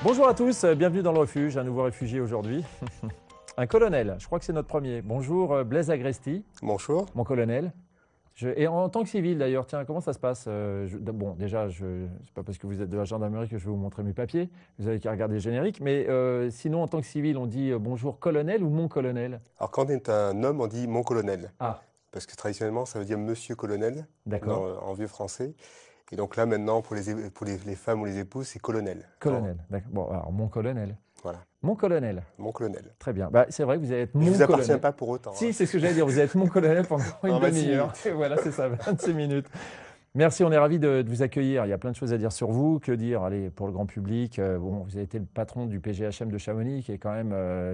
Bonjour à tous, bienvenue dans le refuge, un nouveau réfugié aujourd'hui. Un colonel, je crois que c'est notre premier. Bonjour Blaise Agresti, Bonjour. mon colonel. Et en tant que civil d'ailleurs, tiens, comment ça se passe? Bon, déjà, c'est pas parce que vous êtes de la gendarmerie que je vais vous montrer mes papiers, vous avez qu'à regarder le générique, mais sinon en tant que civil, on dit bonjour colonel ou mon colonel? Alors quand on est un homme, on dit mon colonel, Ah, parce que traditionnellement ça veut dire monsieur colonel d'accord, en vieux français. Et donc là maintenant pour les femmes ou les épouses, c'est colonel. colonel, d'accord. Bon, alors mon colonel. Voilà, Mon colonel, mon colonel. très bien. Bah, c'est vrai que vous allez être Je mon vous appartiens colonel. pas pour autant, Si, hein. c'est ce que j'allais dire, vous allez être mon colonel pendant une En 26 demi-heure. minutes. Et voilà, c'est ça, 26 minutes. Merci, on est ravis de vous accueillir. Il y a plein de choses à dire sur vous. Que dire, allez, pour le grand public, bon, vous avez été le patron du PGHM de Chamonix, qui est quand même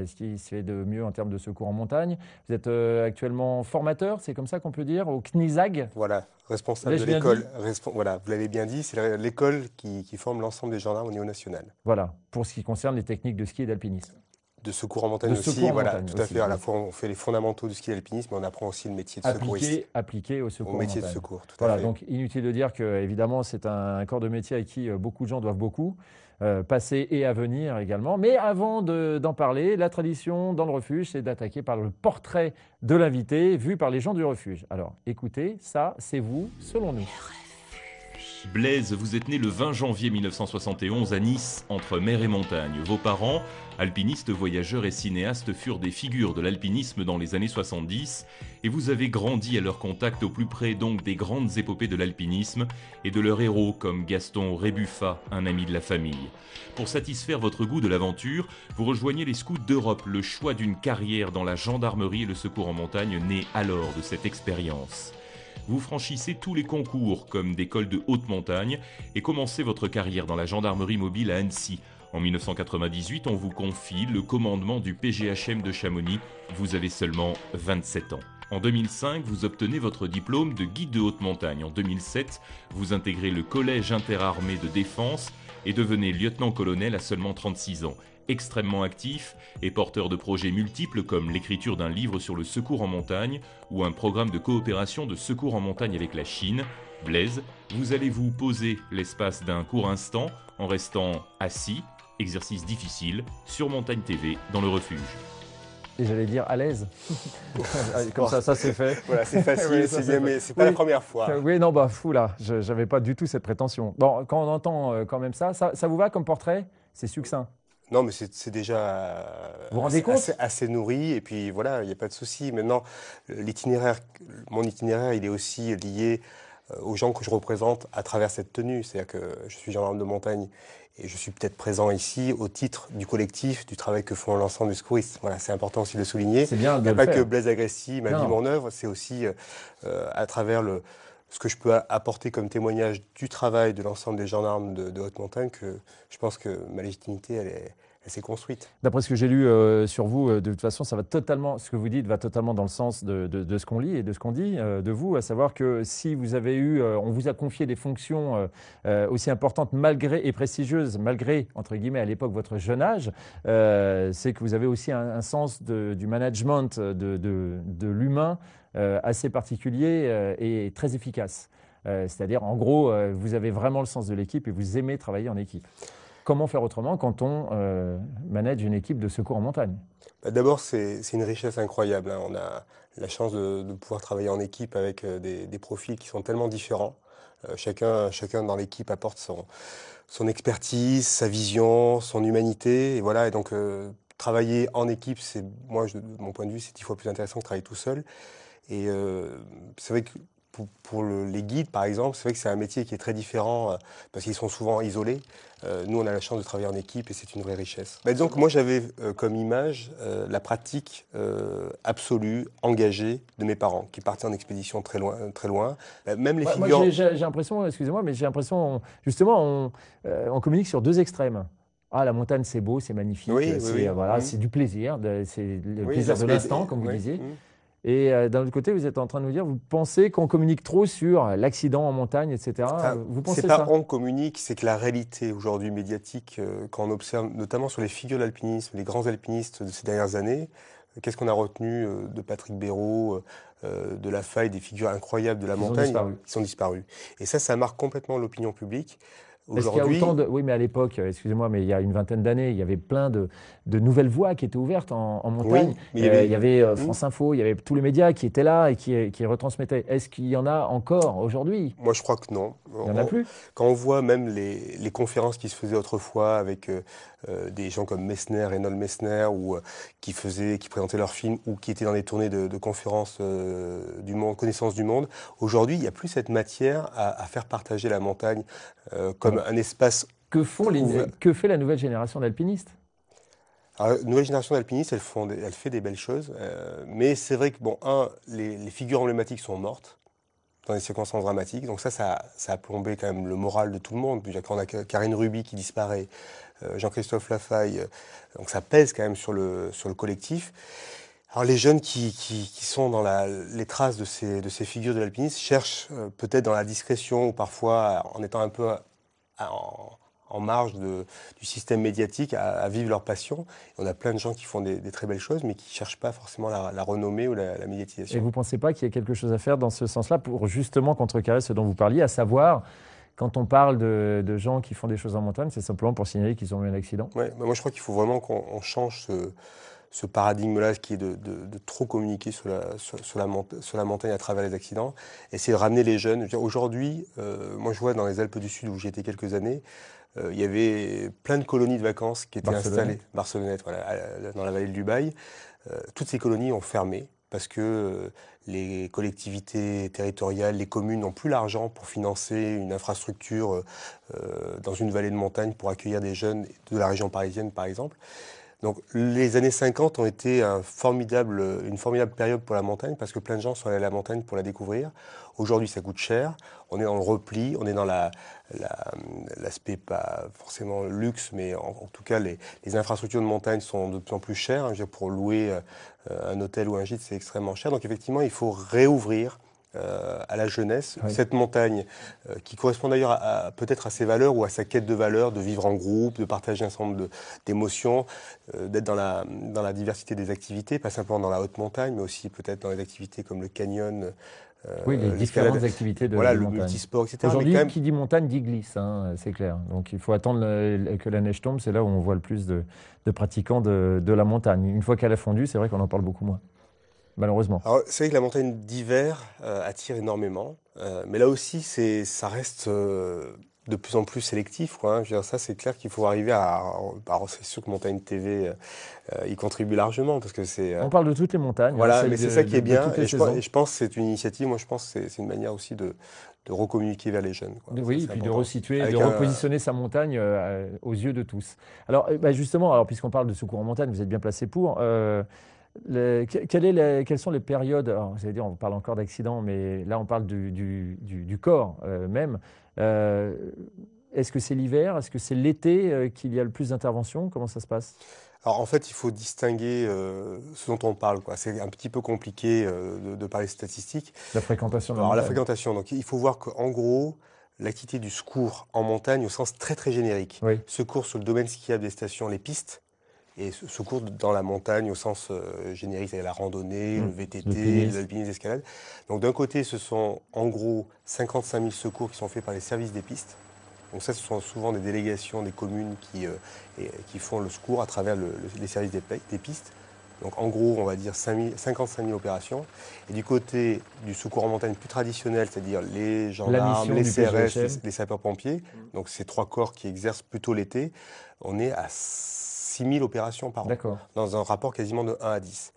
ce qui se fait de mieux en termes de secours en montagne. Vous êtes actuellement formateur, c'est comme ça qu'on peut dire, au CNISAG. Voilà, responsable L'ai-je de bien dit? l'école. Voilà, vous l'avez bien dit, c'est l'école qui forme l'ensemble des gendarmes au niveau national. Voilà, pour ce qui concerne les techniques de ski et d'alpinisme. De secours en montagne De aussi, secours en voilà, montagne tout à aussi, fait. À la oui. fois on fait les fondamentaux du ski alpinisme, mais on apprend aussi le métier de secouriste. Appliqué au Au secours en métier de montagne. secours, tout à Voilà, fait. donc inutile de dire que évidemment c'est un corps de métier à qui beaucoup de gens doivent beaucoup, passé et à venir également. Mais avant d'en parler, la tradition dans le refuge, c'est d'attaquer par le portrait de l'invité vu par les gens du refuge. Alors écoutez, ça c'est vous, selon nous. Blaise, vous êtes né le 20 janvier 1971 à Nice, entre mer et montagne. Vos parents, alpinistes, voyageurs et cinéastes, furent des figures de l'alpinisme dans les années 70 et vous avez grandi à leur contact au plus près donc des grandes épopées de l'alpinisme et de leurs héros comme Gaston Rébuffat, un ami de la famille. Pour satisfaire votre goût de l'aventure, vous rejoignez les Scouts d'Europe, le choix d'une carrière dans la gendarmerie et le secours en montagne naît alors de cette expérience. Vous franchissez tous les concours comme d'école de haute montagne et commencez votre carrière dans la gendarmerie mobile à Annecy. En 1998, on vous confie le commandement du PGHM de Chamonix. Vous avez seulement 27 ans. En 2005, vous obtenez votre diplôme de guide de haute montagne. En 2007, vous intégrez le collège interarmé de défense et devenez lieutenant-colonel à seulement 36 ans. Extrêmement actif et porteur de projets multiples comme l'écriture d'un livre sur le secours en montagne ou un programme de coopération de secours en montagne avec la Chine, Blaise, vous allez vous poser l'espace d'un court instant en restant assis, exercice difficile, sur Montagne TV dans le refuge. Et j'allais dire à l'aise. Comme ça c'est fait. Voilà, c'est facile, Oui, ça, c'est c'est bien, fait. mais c'est pas Oui. la première fois. Oui, non, bah fou là, j'avais pas du tout cette prétention. Bon, quand on entend quand même ça vous va comme portrait? C'est succinct. Non, mais c'est déjà Vous vous rendez compte? assez nourri, et puis voilà, il n'y a pas de souci. Maintenant, l'itinéraire, mon itinéraire, il est aussi lié aux gens que je représente à travers cette tenue. C'est-à-dire que je suis gendarme de montagne et je suis peut-être présent ici au titre du collectif, du travail que font l'ensemble des secouristes. Voilà, c'est important aussi de le souligner. C'est bien Il de n'y a le pas que faire. Blaise Agresti, ma vie, Non. mon œuvre, c'est aussi à travers ce que je peux apporter comme témoignage du travail de l'ensemble des gendarmes de haute montagne que je pense que ma légitimité, elle s'est construite. D'après ce que j'ai lu sur vous, de toute façon, ça va totalement, ce que vous dites va totalement dans le sens de ce qu'on lit et de ce qu'on dit de vous, à savoir que si vous avez eu, on vous a confié des fonctions aussi importantes malgré et prestigieuses, malgré, entre guillemets, à l'époque, votre jeune âge, c'est que vous avez aussi un sens du management de l'humain assez particulier et très efficace. C'est-à-dire, en gros, vous avez vraiment le sens de l'équipe et vous aimez travailler en équipe. Comment faire autrement quand on manage une équipe de secours en montagne? Bah, d'abord, c'est une richesse incroyable, hein. On a la chance de pouvoir travailler en équipe avec des profils qui sont tellement différents. Chacun dans l'équipe apporte son expertise, sa vision, son humanité. Et voilà, et donc travailler en équipe, de mon point de vue, c'est 10 fois plus intéressant que travailler tout seul. Et c'est vrai que pour les guides, par exemple, c'est vrai que c'est un métier qui est très différent parce qu'ils sont souvent isolés. Nous, on a la chance de travailler en équipe et c'est une vraie richesse. Bah, disons que moi, j'avais comme image la pratique absolue, engagée de mes parents qui partaient en expédition très loin, très loin. Même les Moi, figures. j'ai l'impression, excusez-moi, mais j'ai l'impression, justement, on communique sur deux extrêmes. Ah, la montagne, c'est beau, c'est magnifique, Oui, oui, c'est oui. voilà, Mhm. c'est du plaisir, c'est le Oui, plaisir de l'aspect- l'instant, comme vous oui, disiez. mhm. Et d'un autre côté, vous êtes en train de nous dire, vous pensez qu'on communique trop sur l'accident en montagne, etc. Enfin, Vous c'est pensez pas ça? on communique, c'est que la réalité aujourd'hui médiatique, quand on observe notamment sur les figures de l'alpinisme, les grands alpinistes de ces dernières années, qu'est-ce qu'on a retenu de Patrick Béraud, de Lafaille, des figures incroyables de la Ils ont montagne disparu. qui sont disparues. Et ça marque complètement l'opinion publique. Est-ce qu'il y a autant de... Oui, mais à l'époque, excusez-moi, mais il y a une vingtaine d'années, il y avait plein de nouvelles voies qui étaient ouvertes en montagne. Oui, mais il y avait France Info, il y avait tous les médias qui étaient là et qui retransmettaient. Est-ce qu'il y en a encore aujourd'hui? Moi, je crois que non. Il n'y en a plus? Quand on voit même les conférences qui se faisaient autrefois avec des gens comme Messner, Reynold Messner, ou qui présentaient leurs films ou qui étaient dans des tournées de conférences du monde, connaissance du monde, aujourd'hui, il n'y a plus cette matière à faire partager la montagne comme un espace. Que fait la nouvelle génération d'alpinistes? Alors, la nouvelle génération d'alpinistes, elle fait des belles choses, mais c'est vrai que, bon, les figures emblématiques sont mortes dans des circonstances dramatiques, donc ça a plombé quand même le moral de tout le monde. Puis quand on a Karine Ruby qui disparaît, Jean-Christophe Lafaille, donc ça pèse quand même sur le collectif. Alors les jeunes qui sont dans les traces de ces figures de l'alpinisme cherchent peut-être dans la discrétion ou parfois en étant un peu en marge du système médiatique à vivre leur passion. Et on a plein de gens qui font des très belles choses, mais qui ne cherchent pas forcément la renommée ou la médiatisation. Et vous ne pensez pas qu'il y a quelque chose à faire dans ce sens-là pour justement contrecarrer ce dont vous parliez, à savoir, quand on parle de gens qui font des choses en montagne, c'est simplement pour signaler qu'ils ont eu un accident? Ouais, bah moi je crois qu'il faut vraiment qu'on change ce paradigme-là qui est de trop communiquer sur la montagne à travers les accidents, essayer de ramener les jeunes. Aujourd'hui, moi je vois dans les Alpes du Sud où j'ai été quelques années, il y avait plein de colonies de vacances qui étaient installées, Barcelonnette, voilà, dans la vallée de l'Ubaye. Toutes ces colonies ont fermé parce que les collectivités territoriales, les communes n'ont plus l'argent pour financer une infrastructure dans une vallée de montagne pour accueillir des jeunes de la région parisienne, par exemple. Donc les années 50 ont été une formidable période pour la montagne parce que plein de gens sont allés à la montagne pour la découvrir. Aujourd'hui, ça coûte cher. On est dans le repli, on est dans l'aspect pas forcément luxe, mais en tout cas, les infrastructures de montagne sont de plus en plus chères. Pour louer un hôtel ou un gîte, c'est extrêmement cher. Donc effectivement, il faut réouvrir à la jeunesse, cette montagne qui correspond d'ailleurs peut-être à ses valeurs ou à sa quête de valeurs, de vivre en groupe, de partager un certain nombre d'émotions, d'être dans la diversité des activités, pas simplement dans la haute montagne, mais aussi peut-être dans les activités comme le canyon. Oui, les différentes activités de le montagne. multisport, etc. Aujourd'hui, qui dit montagne dit glisse, hein, c'est clair. Donc il faut attendre que la neige tombe, c'est là où on voit le plus de pratiquants de la montagne. Une fois qu'elle a fondu, c'est vrai qu'on en parle beaucoup moins. Malheureusement. Alors, c'est vrai que la montagne d'hiver attire énormément, mais là aussi, ça reste de plus en plus sélectif, quoi, hein. Je veux dire, ça, c'est clair qu'il faut arriver alors, c'est sûr que Montagne TV y contribue largement, parce que c'est... On parle de toutes les montagnes. Voilà, mais c'est ça qui est bien, et je pense que c'est une initiative, moi je pense que c'est une manière aussi de recommuniquer vers les jeunes, quoi. Oui, et puis important. de resituer, de repositionner sa montagne aux yeux de tous. Alors, justement, puisqu'on parle de secours en montagne, vous êtes bien placé pour... quelles sont les périodes, alors, vous allez dire, on parle encore d'accidents, mais là on parle du corps même. Est-ce que c'est l'hiver? Est-ce que c'est l'été qu'il y a le plus d'interventions? Comment ça se passe? Alors en fait, il faut distinguer ce dont on parle, quoi. C'est un petit peu compliqué de parler statistiques. La fréquentation de la Alors montagne. la fréquentation, donc il faut voir qu'en gros, l'activité du secours en montagne au sens très très générique, Oui. secours sur le domaine skiable des stations, les pistes, et secours dans la montagne au sens générique, c'est la randonnée, le VTT, l'alpinisme, l'escalade. Donc d'un côté, ce sont en gros 55 000 secours qui sont faits par les services des pistes. Donc ça, ce sont souvent des délégations des communes qui font le secours à travers les services des pistes. Donc en gros, on va dire 55 000 opérations. Et du côté du secours en montagne plus traditionnel, c'est-à-dire les gendarmes, les CRS, les sapeurs-pompiers, donc ces trois corps qui exercent plutôt l'été, on est à 6 000 opérations par an, dans un rapport quasiment de 1 à 10.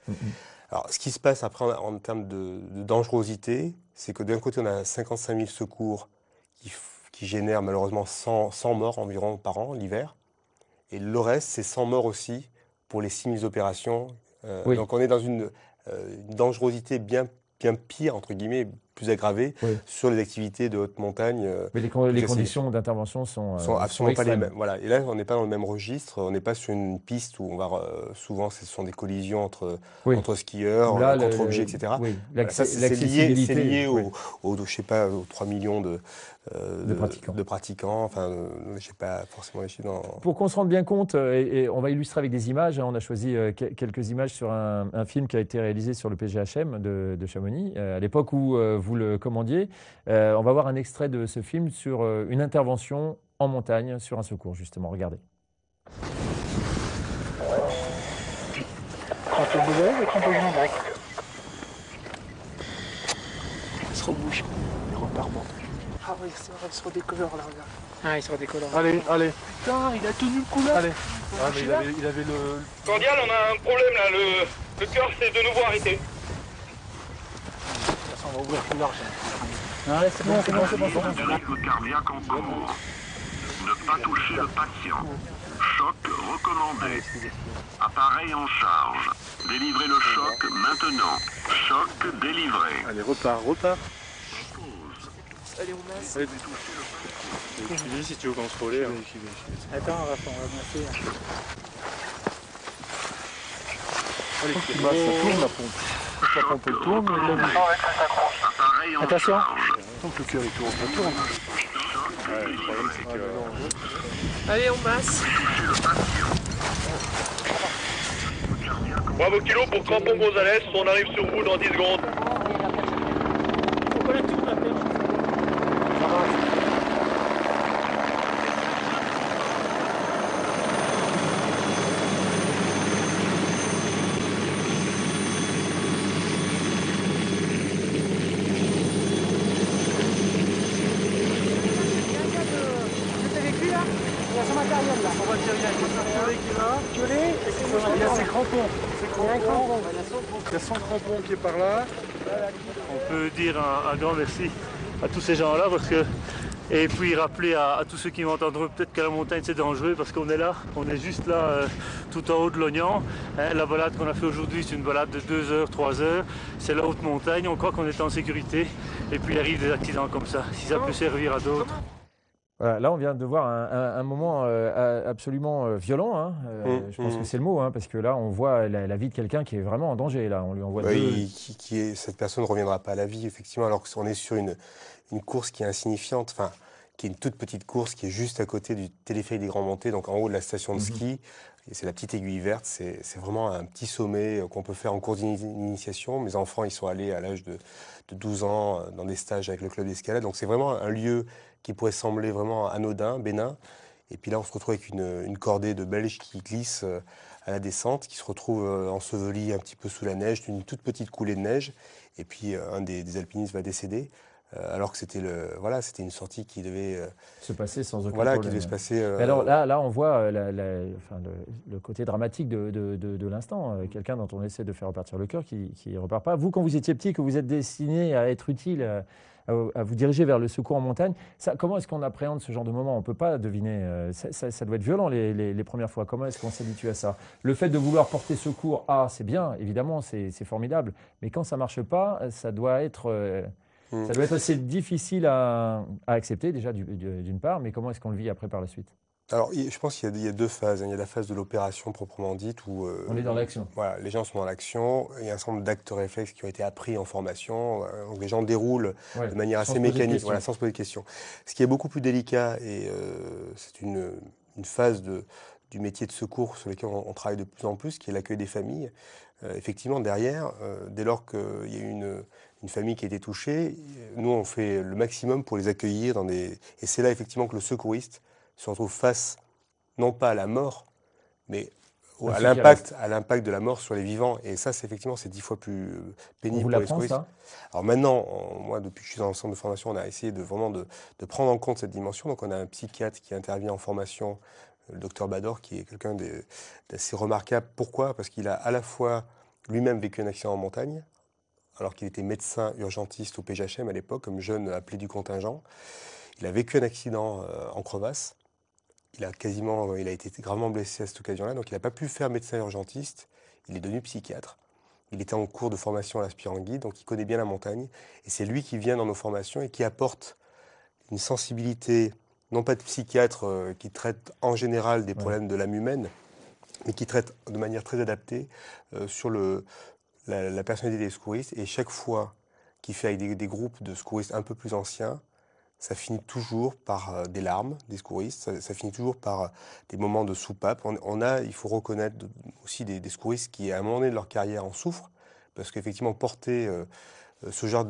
Alors, ce qui se passe après en termes de dangerosité, c'est que d'un côté, on a 55 000 secours qui génèrent malheureusement 100 morts environ par an, l'hiver. Et le reste, c'est 100 morts aussi pour les 6 000 opérations. Donc, on est dans une dangerosité bien pire, entre guillemets, plus aggravée sur les activités de haute montagne. Mais les conditions d'intervention sont absolument pas les mêmes. Voilà. Et là, on n'est pas dans le même registre. On n'est pas sur une piste où on va souvent, ce sont des collisions entre skieurs, contre objets, etc. Oui. Voilà, ça, c'est lié aux 3 millions de pratiquants. Enfin, je n'ai pas forcément les chiffres. Pour qu'on se rende bien compte, et on va illustrer avec des images. On a choisi quelques images sur un film qui a été réalisé sur le PGHM de Chamonix, à l'époque où vous le commandiez. On va voir un extrait de ce film sur une intervention en montagne sur un secours, justement. Regardez. Crampon boulet et crampon grec. Il se rebouche. Il repart bon. Ah oui, c'est vrai, il se redécolore là, regarde. Ah, il se redécolore. Allez, allez. Putain, il a tenu le coup là. Allez. Ah, mais il avait le... Cordial, on a un problème là, le cœur s'est de nouveau arrêté. De toute façon, on va ouvrir plus large. Allez, c'est bon, c'est bon, c'est bon. Rythme cardiaque en cours. Ne pas toucher le patient. Choc recommandé. Appareil en charge. Délivrez le choc maintenant. Choc délivré. Allez, repart. Allez, on masse. Allez, du tout. Tu dis si tu veux contrôler. Attends, on va masser. Allez, ça tourne la pompe. La pompe elle tourne, mais là, Appareil en Attention. charge. tant que le cœur il tourne, ça tourne. Choc délivré. Allez, on masse. Bravo kilo pour Crampon Gonzalez, on arrive sur vous dans 10 secondes. Pourquoi la tourne la paire? Il y a ses crampons. Il y a son crampon qui est par là. On peut dire un grand merci à tous ces gens-là parce que et puis rappeler à tous ceux qui m'entendront peut-être que la montagne c'est dangereux parce qu'on est là, on est juste là tout en haut de l'Ognan. La balade qu'on a fait aujourd'hui c'est une balade de 2 heures, 3 heures. C'est la haute montagne, on croit qu'on est en sécurité et puis il arrive des accidents comme ça. Si ça peut servir à d'autres. Voilà, là, on vient de voir un moment absolument violent. Hein. Je pense que c'est le mot, hein, parce que là, on voit la vie de quelqu'un qui est vraiment en danger. Là, on lui envoie Cette personne ne reviendra pas à la vie, effectivement, alors qu'on est sur une course qui est insignifiante, enfin, qui est une toute petite course qui est juste à côté du téléphérique des Grands Montées, donc en haut de la station de ski. Et c'est la petite aiguille verte. C'est vraiment un petit sommet qu'on peut faire en cours d'initiation. Mes enfants, ils sont allés à l'âge de 12 ans dans des stages avec le club d'escalade. Donc c'est vraiment un lieu qui pourrait sembler vraiment anodin, bénin. Et puis là, on se retrouve avec une cordée de Belges qui glisse à la descente, qui se retrouve enseveli un petit peu sous la neige, d'une toute petite coulée de neige. Et puis un des alpinistes va décéder. Alors que c'était une sortie qui devait se passer sans aucun voilà, problème. qui devait se passer. Alors là, on voit le côté dramatique de l'instant. Quelqu'un dont on essaie de faire repartir le cœur qui ne repart pas. Vous, quand vous étiez petit, que vous êtes destiné à être utile, à vous diriger vers le secours en montagne, comment est-ce qu'on appréhende ce genre de moment? On ne peut pas deviner. Ça doit être violent les premières fois. Comment est-ce qu'on s'habitue à ça? Le fait de vouloir porter secours, c'est bien, évidemment, c'est formidable. Mais quand ça ne marche pas, ça doit être assez difficile à accepter, déjà, d'une part, mais comment est-ce qu'on le vit après par la suite? Alors, je pense qu'il y a deux phases. Il y a la phase de l'opération proprement dite où on est dans l'action. Voilà, les gens sont dans l'action. Il y a un certain nombre d'actes réflexes qui ont été appris en formation. Donc les gens déroulent de manière assez mécanique, sans se poser de questions. Ce qui est beaucoup plus délicat, et c'est une phase du métier de secours sur lequel on travaille de plus en plus, qui est l'accueil des familles. Effectivement, derrière, dès lors qu'il y a une famille qui a été touchée, nous, on fait le maximum pour les accueillir et c'est là, effectivement, que le secouriste se retrouve face, non pas à la mort, mais à l'impact de la mort sur les vivants. Et ça, c'est 10 fois plus pénible pour les secouristes. Alors maintenant, moi, depuis que je suis dans le centre de formation, on a essayé de prendre en compte cette dimension. Donc on a un psychiatre qui intervient en formation, le docteur Bador, qui est quelqu'un d'assez remarquable. Pourquoi? Parce qu'il a à la fois lui-même vécu un accident en montagne, alors qu'il était médecin urgentiste au PGHM à l'époque, comme jeune appelé du contingent. Il a vécu un accident en crevasse. Il a été gravement blessé à cette occasion-là, donc il n'a pas pu faire médecin urgentiste. Il est devenu psychiatre. Il était en cours de formation à l'aspirant guide, donc il connaît bien la montagne. Et c'est lui qui vient dans nos formations et qui apporte une sensibilité, non pas de psychiatre qui traite en général des problèmes de l'âme humaine, mais qui traite de manière très adaptée sur la personnalité des secouristes. Et chaque fois qu'il fait avec des groupes de secouristes un peu plus anciens, ça finit toujours par des larmes des secouristes, ça finit toujours par des moments de soupape. Il faut reconnaître aussi des secouristes qui, à un moment donné de leur carrière, en souffrent, parce qu'effectivement, porter ce genre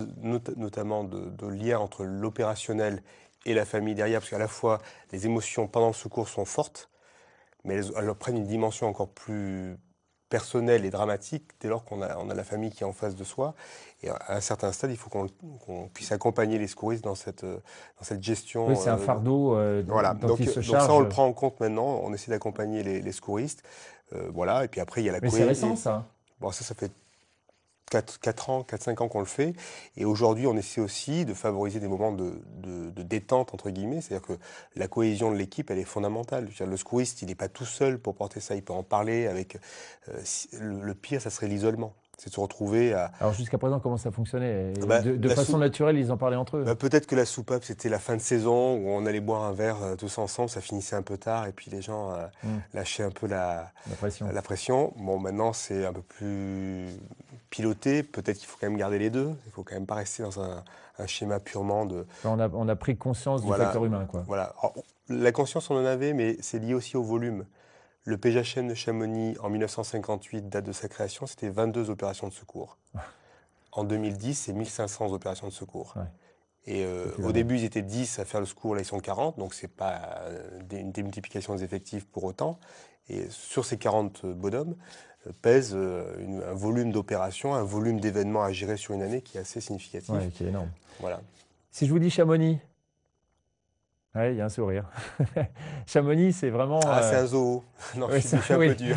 notamment de lien entre l'opérationnel et la famille derrière, parce qu'à la fois, les émotions pendant le secours sont fortes, mais elles prennent une dimension encore plus personnelle et dramatique dès lors qu'on a la famille qui est en face de soi. Et à un certain stade, il faut qu'on puisse accompagner les secouristes dans cette gestion. Oui, c'est un fardeau voilà. dont ils se chargent. Donc ça, on le prend en compte maintenant. On essaie d'accompagner les secouristes. Voilà. Et puis après, il y a la Mais c'est récent, ça. Bon, ça fait 4-5 ans qu'on le fait. Et aujourd'hui, on essaie aussi de favoriser des moments de détente, entre guillemets. C'est-à-dire que la cohésion de l'équipe, elle est fondamentale. Je veux dire, le secouriste, il n'est pas tout seul pour porter ça. Il peut en parler avec... le pire, ça serait l'isolement. C'est de se retrouver à... Alors jusqu'à présent, comment ça fonctionnait? De la façon naturelle, ils en parlaient entre eux. Peut-être que la soupape, c'était la fin de saison où on allait boire un verre tous ensemble, ça finissait un peu tard et puis les gens lâchaient un peu la pression. Bon, maintenant, c'est un peu plus piloté. Peut-être qu'il faut quand même garder les deux. Il ne faut quand même pas rester dans un schéma purement de... On a pris conscience du facteur humain, quoi. Voilà. Alors, la conscience, on en avait, mais c'est lié aussi au volume. Le PGHM de Chamonix, en 1958, date de sa création, c'était 22 opérations de secours. En 2010, c'est 1500 opérations de secours. Ouais. Et au début, ils étaient 10 à faire le secours, là ils sont 40, donc ce n'est pas une démultiplication des effectifs pour autant. Et sur ces 40 bonhommes, pèse un volume d'opérations, un volume d'événements à gérer sur une année qui est assez significatif. Ouais, qui est énorme. Voilà. Si je vous dis Chamonix, oui, il y a un sourire. Chamonix, c'est vraiment... c'est un zoo. Non, oui, je suis un peu dur.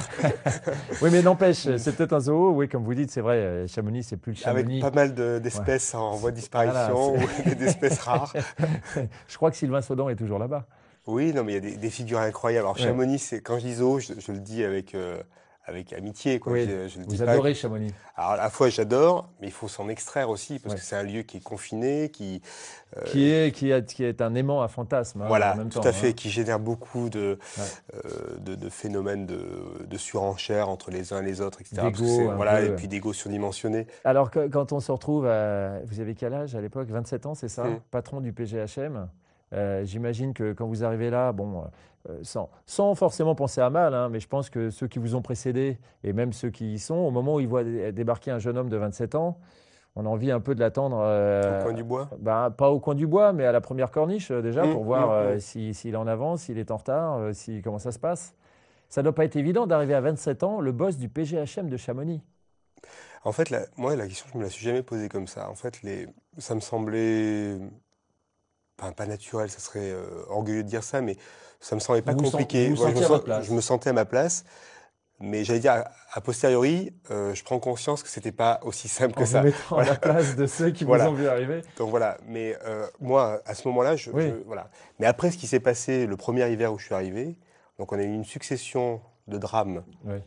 Oui, mais n'empêche, c'est peut-être un zoo. Oui, comme vous dites, c'est vrai, Chamonix, c'est plus le Chamonix. Avec pas mal d'espèces en voie de disparition, ou d'espèces rares. Je crois que Sylvain Saudan est toujours là-bas. Oui, non, mais il y a des figures incroyables. Alors Chamonix, quand je dis zoo, je le dis avec amitié. Quoi. Oui, je le vous adorez Chamonix. Alors à la fois j'adore, mais il faut s'en extraire aussi, parce que c'est un lieu qui est confiné, qui est un aimant à fantasme. Voilà, en même tout temps, à fait, qui génère beaucoup de phénomènes de surenchère entre les uns et les autres, etc. Et puis d'ego surdimensionné. Alors quand on se retrouve, vous avez quel âge à l'époque? 27 ans, c'est ça? Patron du PGHM. J'imagine que quand vous arrivez là, sans forcément penser à mal, mais je pense que ceux qui vous ont précédé, et même ceux qui y sont, au moment où ils voient débarquer un jeune homme de 27 ans, on a envie un peu de l'attendre. Au coin du bois? Pas au coin du bois, mais à la première corniche déjà, pour voir s'il est en avance, s'il est en retard, comment ça se passe. Ça ne doit pas être évident d'arriver à 27 ans, le boss du PGHM de Chamonix. En fait, moi, la question, je ne me la suis jamais posée comme ça. En fait, ça me semblait... pas naturel, ça serait orgueilleux de dire ça, mais ça me semblait pas compliqué. Je me sentais à ma place, mais j'allais dire, a posteriori, je prends conscience que c'était pas aussi simple que ça. En mettant à la place de ceux qui vous ont vu arriver. Donc voilà, mais moi, à ce moment-là, voilà. Mais après, ce qui s'est passé le premier hiver où je suis arrivé, donc on a eu une succession de drames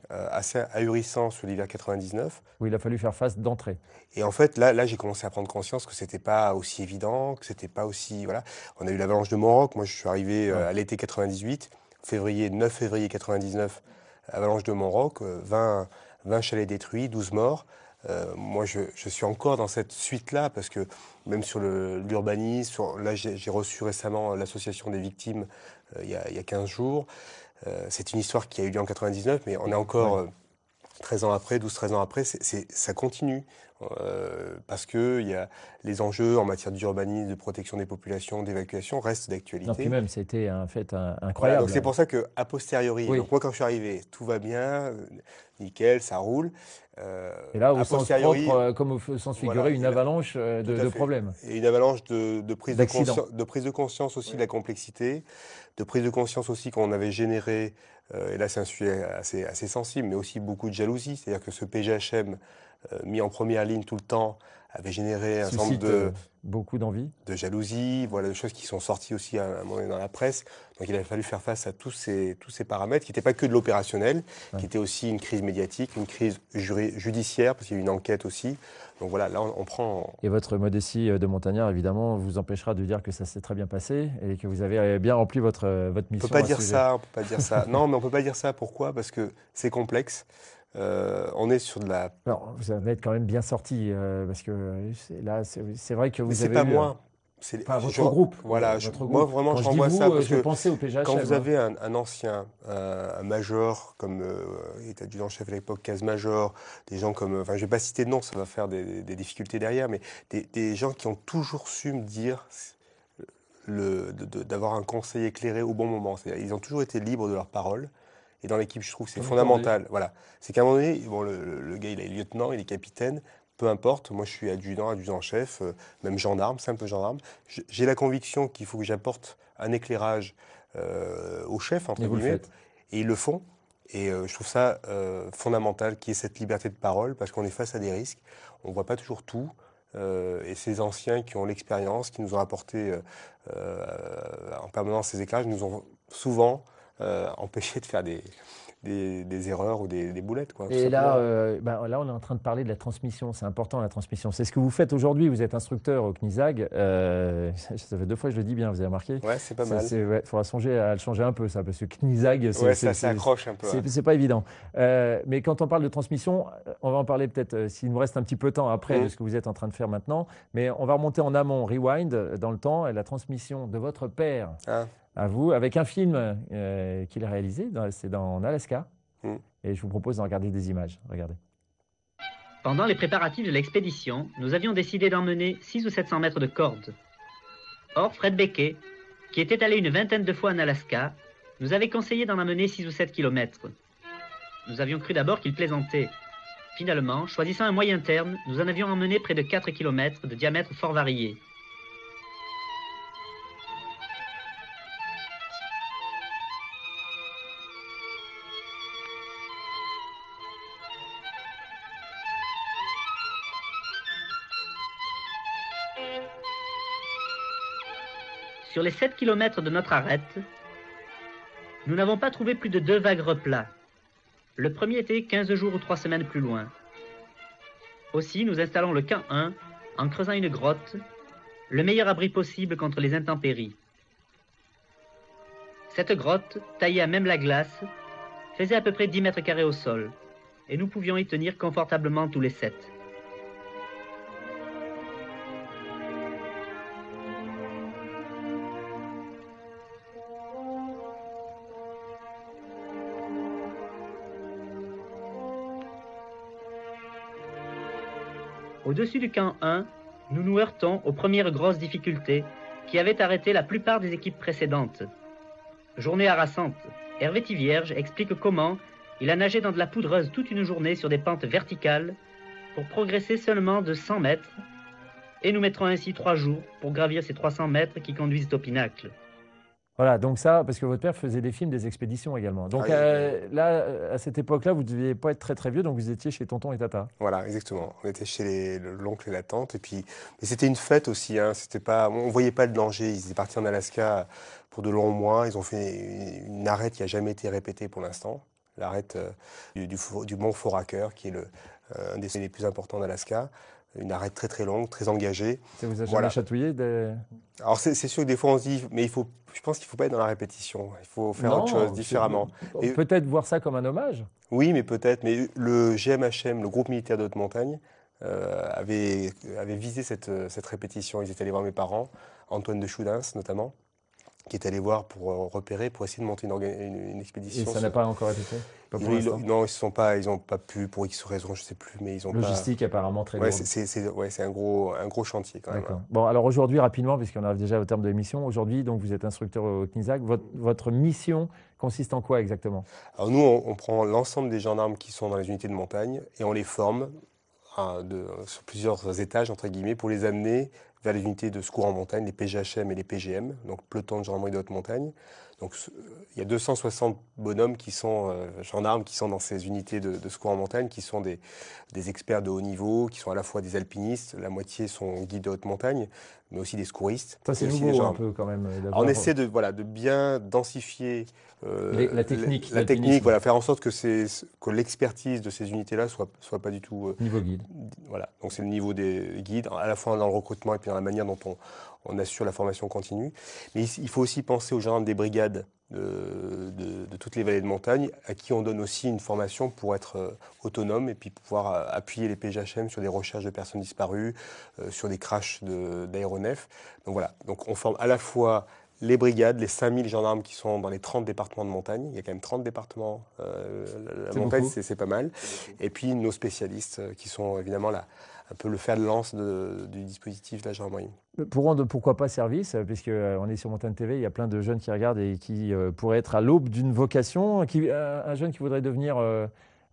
assez ahurissants sur l'hiver 99. Où il a fallu faire face d'entrée. Et en fait, là, j'ai commencé à prendre conscience que c'était pas aussi évident, que c'était pas aussi... Voilà. On a eu l'avalanche de Montroch. Moi, je suis arrivé à l'été 98, 9 février 99, avalanche de Montroch, 20 chalets détruits, 12 morts. Moi, je suis encore dans cette suite-là, parce que même sur l'urbanisme, là, j'ai reçu récemment l'association des victimes il y a 15 jours. C'est une histoire qui a eu lieu en 99, mais on est encore 13 ans après, 12-13 ans après, ça continue. Parce que les enjeux en matière d'urbanisme, de protection des populations, d'évacuation restent d'actualité. Non, puis même, c'était un fait incroyable. Voilà, donc c'est pour ça qu'à posteriori, donc moi quand je suis arrivé, tout va bien, nickel, ça roule. Et là, au sens propre, comme au sens figuré, une avalanche de problèmes. Et une avalanche de prise de conscience aussi de la complexité, de prise de conscience aussi qu'on avait généré, et là c'est un sujet assez sensible, mais aussi beaucoup de jalousie. C'est-à-dire que ce PGHM mis en première ligne tout le temps avait généré un certain nombre beaucoup d'envie, de jalousie, voilà, de choses qui sont sorties aussi à un moment donné dans la presse. Donc il a fallu faire face à tous ces paramètres qui n'étaient pas que de l'opérationnel, qui étaient aussi une crise médiatique, une crise judiciaire, parce qu'il y a eu une enquête aussi. Donc voilà, là on prend... Et votre modestie de montagnard, évidemment, vous empêchera de dire que ça s'est très bien passé et que vous avez bien rempli votre mission. On ne peut pas dire ça, Non, mais on ne peut pas dire ça. Pourquoi? Parce que c'est complexe. On est sur de la... Alors, vous allez être quand même bien sorti, parce que là, c'est vrai que vous avez... Mais c'est pas moi. Votre groupe. Voilà, moi vraiment, je renvoie ça parce que quand vous avez un ancien, un major, comme il était adjudant-chef à l'époque, case-major, des gens comme... Enfin, je ne vais pas citer de nom, ça va faire des difficultés derrière, mais des gens qui ont toujours su me dire... d'avoir un conseil éclairé au bon moment. Ils ont toujours été libres de leur parole. Et dans l'équipe, je trouve que c'est fondamental. Voilà. C'est qu'à un moment donné, bon, le gars, il est lieutenant, il est capitaine, peu importe. Moi, je suis adjudant-chef, même gendarme, simple gendarme. J'ai la conviction qu'il faut que j'apporte un éclairage au chef, entre guillemets. Et ils le font. Et je trouve ça fondamental qu'il y ait cette liberté de parole, parce qu'on est face à des risques. On ne voit pas toujours tout. Et ces anciens qui ont l'expérience, qui nous ont apporté en permanence ces éclairages, nous ont souvent empêché de faire des erreurs ou des boulettes. Quoi, et là, là, on est en train de parler de la transmission. C'est important, la transmission. C'est ce que vous faites aujourd'hui. Vous êtes instructeur au CNISAG. Ça fait 2 fois que je le dis bien, vous avez remarqué. Ouais, c'est pas mal. Il faudra songer à le changer un peu, ça, parce que CNISAG, ça accroche un peu. C'est pas évident. Mais quand on parle de transmission, on va en parler peut-être, s'il nous reste un petit peu de temps après, de ce que vous êtes en train de faire maintenant. Mais on va remonter en amont, rewind, dans le temps, et la transmission de votre père. À vous, avec un film qu'il a réalisé, c'est en Alaska. Et je vous propose d'en regarder des images. Regardez. Pendant les préparatifs de l'expédition, nous avions décidé d'emmener 600 ou 700 mètres de corde. Or, Fred Becquet, qui était allé une vingtaine de fois en Alaska, nous avait conseillé d'en amener 6 ou 7 kilomètres. Nous avions cru d'abord qu'il plaisantait. Finalement, choisissant un moyen terme, nous en avions emmené près de 4 kilomètres de diamètre fort varié. Sur les 7 kilomètres de notre arête, nous n'avons pas trouvé plus de 2 vagues replats. Le premier était 15 jours ou 3 semaines plus loin. Aussi, nous installons le camp 1 en creusant une grotte, le meilleur abri possible contre les intempéries. Cette grotte, taillée à même la glace, faisait à peu près 10 mètres carrés au sol, et nous pouvions y tenir confortablement tous les 7. Au-dessus du camp 1, nous nous heurtons aux premières grosses difficultés qui avaient arrêté la plupart des équipes précédentes. Journée harassante. Hervé Tivierge explique comment il a nagé dans de la poudreuse toute une journée sur des pentes verticales pour progresser seulement de 100 mètres, et nous mettrons ainsi 3 jours pour gravir ces 300 mètres qui conduisent au pinacle. Voilà, donc ça, parce que votre père faisait des films, des expéditions également. Donc là, à cette époque-là, vous ne deviez pas être très très vieux, donc vous étiez chez tonton et tata. Voilà, exactement. On était chez l'oncle et la tante. Et puis, mais c'était une fête aussi. C'était pas, on ne voyait pas le danger. Ils étaient partis en Alaska pour de longs mois. Ils ont fait une arête qui n'a jamais été répétée pour l'instant. L'arête du mont Foraker, qui est un des les plus importants d'Alaska. Une arête très très longue, très engagée. Ça vous a jamais chatouillé Alors c'est sûr que des fois on se dit, mais je pense qu'il ne faut pas être dans la répétition. Il faut faire autre chose, différemment. Peut-être voir ça comme un hommage. Oui, mais peut-être. Mais le GMHM, le groupe militaire de haute montagne, avait visé cette répétition. Ils étaient allés voir mes parents, Antoine de Choudins notamment, qui est allé voir pour repérer, pour essayer de monter une expédition. Et ça n'a pas encore été fait? Non, ils n'ont pas pu, pour X raisons, je ne sais plus, mais ils ont Logistique apparemment très lourde. C'est un gros chantier quand même. D'accord. Bon, alors aujourd'hui, rapidement, puisqu'on arrive déjà au terme de l'émission, aujourd'hui, donc vous êtes instructeur au CNISAG. Votre mission consiste en quoi exactement? Alors nous, on prend l'ensemble des gendarmes qui sont dans les unités de montagne et on les forme sur plusieurs étages, entre guillemets, pour les amener vers les unités de secours en montagne, les PGHM et les PGM, donc peloton de gendarmerie de haute montagne. Donc il y a 260 bonhommes qui sont gendarmes, qui sont dans ces unités de secours en montagne, qui sont des experts de haut niveau, qui sont à la fois des alpinistes, la moitié sont guides de haute montagne, mais aussi des secouristes. Ça c'est nouveau un peu quand même. Alors, on essaie de bien densifier la technique, voilà, faire en sorte que l'expertise de ces unités-là soit pas du tout niveau guide. Voilà, donc c'est le niveau des guides, à la fois dans le recrutement et puis dans la manière dont on assure la formation continue. Mais il faut aussi penser aux gendarmes des brigades de toutes les vallées de montagne, à qui on donne aussi une formation pour être autonome et puis pouvoir appuyer les PGHM sur des recherches de personnes disparues, sur des crashs d'aéronefs. Donc voilà, donc on forme à la fois les brigades, les 5000 gendarmes qui sont dans les 30 départements de montagne. Il y a quand même 30 départements. La montagne, c'est pas mal. Et puis nos spécialistes qui sont évidemment là, un peu le fer de lance du dispositif de la gendarmerie. Pour rendre pourquoi pas service, puisqu'on est sur Montagne TV, il y a plein de jeunes qui regardent et qui pourraient être à l'aube d'une vocation. Un jeune qui voudrait devenir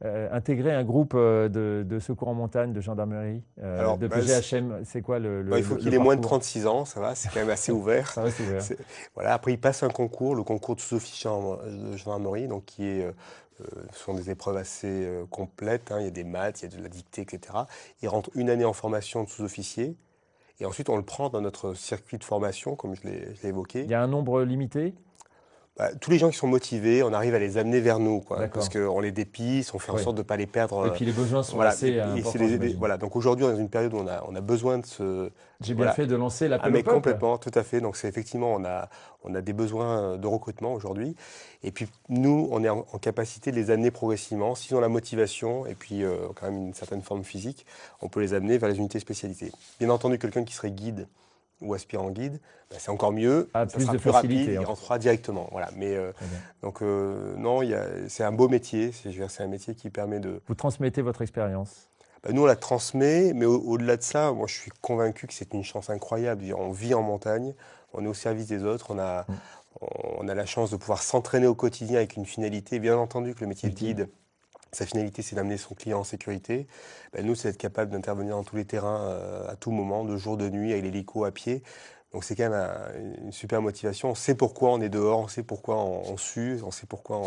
intégrer un groupe de secours en montagne, de gendarmerie, de PGHM, c'est quoi il faut qu'il ait moins de 36 ans, ça va, c'est quand même assez ouvert. Ça reste ouvert. Voilà, après, il passe un concours, le concours de sous-officier de gendarmerie, donc ce sont des épreuves assez complètes. Il y a des maths, il y a de la dictée, etc. Il rentre une année en formation de sous-officier. Et ensuite, on le prend dans notre circuit de formation, comme je l'ai évoqué. Il y a un nombre limité ? Tous les gens qui sont motivés, on arrive à les amener vers nous, parce qu'on les dépisse, on fait en sorte de ne pas les perdre. Et puis les besoins sont assez importants. Voilà, donc aujourd'hui, on est dans une période où on a besoin de ce... J'ai bien fait de lancer l'appel au peuple. Complètement, tout à fait. Donc c'est effectivement, on a des besoins de recrutement aujourd'hui. Et puis nous, on est en capacité de les amener progressivement. S'ils ont la motivation et puis quand même une certaine forme physique, on peut les amener vers les unités spécialisées. Bien entendu, quelqu'un qui serait guide ou aspirant guide, c'est encore mieux, ça sera plus rapide, il rentrera directement. Voilà. Mais donc non, c'est un beau métier, c'est un métier qui permet de... Vous transmettez votre expérience ? Nous, on la transmet, mais au-delà de ça, moi je suis convaincu que c'est une chance incroyable. On vit en montagne, on est au service des autres, on a la chance de pouvoir s'entraîner au quotidien avec une finalité. Bien entendu que le métier de guide, sa finalité, c'est d'amener son client en sécurité. Nous, c'est d'être capable d'intervenir dans tous les terrains à tout moment, de jour, de nuit, avec l'hélico, à pied. Donc c'est quand même une super motivation. On sait pourquoi on est dehors, on sait pourquoi on sue, on sait pourquoi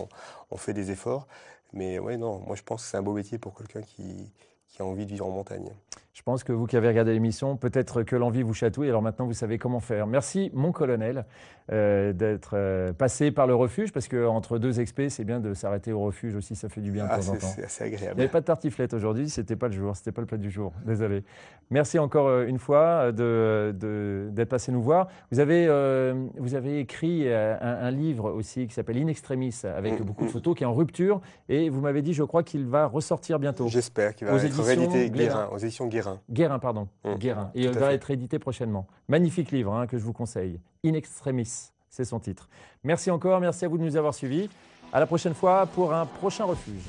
on fait des efforts. Mais ouais, non, moi je pense que c'est un beau métier pour quelqu'un qui a envie de vivre en montagne. Je pense que vous qui avez regardé l'émission, peut-être que l'envie vous chatouille, alors maintenant vous savez comment faire. Merci mon colonel d'être passé par le refuge, parce qu'entre deux expés, c'est bien de s'arrêter au refuge aussi, ça fait du bien de temps en temps. C'est assez agréable. Il n'y avait pas de tartiflette aujourd'hui, c'était pas le jour, c'était pas le plat du jour, désolé. Merci encore une fois d'être passé nous voir. Vous avez écrit un livre aussi qui s'appelle In Extremis, avec beaucoup de photos, qui est en rupture, et vous m'avez dit, je crois qu'il va ressortir bientôt. J'espère qu'il va être réédité aux éditions Guérin. Guérin, pardon. Guérin. Et il va être édité prochainement. Magnifique livre que je vous conseille. In Extremis, c'est son titre. Merci encore, merci à vous de nous avoir suivis. À la prochaine fois pour un prochain refuge.